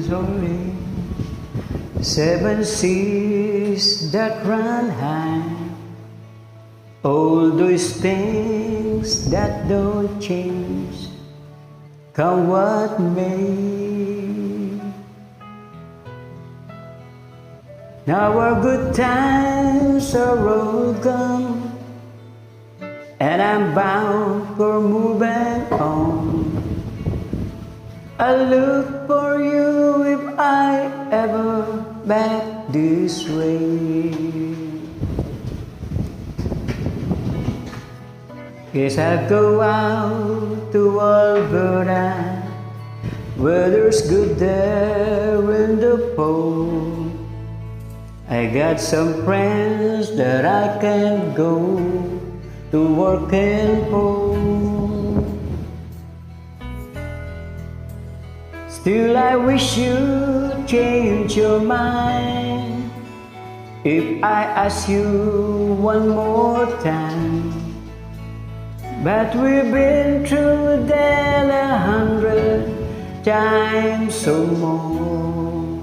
Sorry. Seven seas that run high, all those things that don't change, come what may. Now our good times are all gone, and I'm bound for moving on. I look for you if I ever back this way. Yes, I go out to Alberta, where there's good there in the pole. I got some friends that I can go to work and pull. Still I wish you'd change your mind if I ask you one more time. But we've been through that 100 times or more.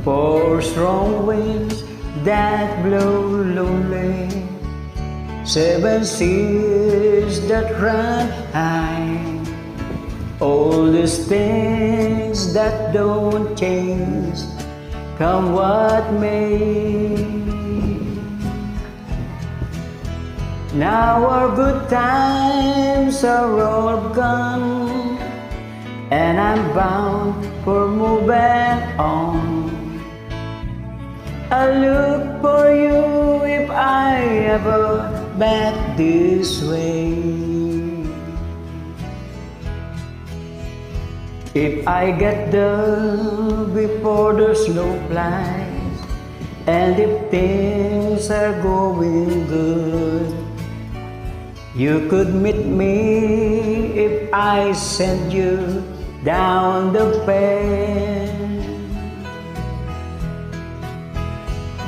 Four strong winds that blow lonely, seven seas that run high, all these things that don't change, come what may. Now our good times are all gone, and I'm bound for moving on. I look for you if I ever back this way. If I get there before the snow flies, and if things are going good, you could meet me if I send you down the path.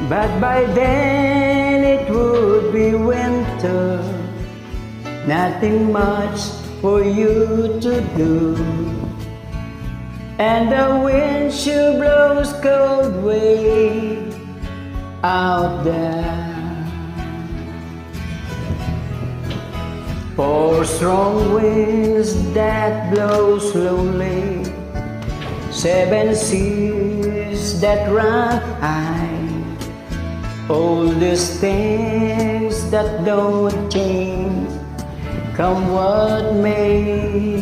But by then it would be winter, nothing much for you to do, and the wind sure blows cold way out there. Four strong winds that blow slowly, seven seas that run high, all these things that don't change, come what may.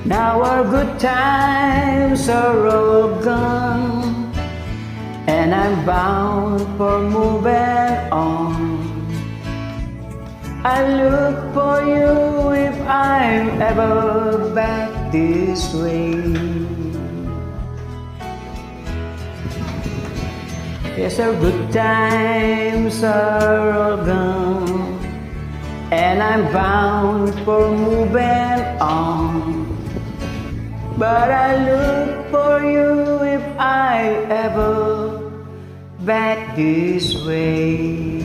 Now our good times are all gone, and I'm bound for moving on. I look for you if I'm ever back this way. Yes, our good times are all gone, and I'm bound for moving on. But I look for you if I ever back this way.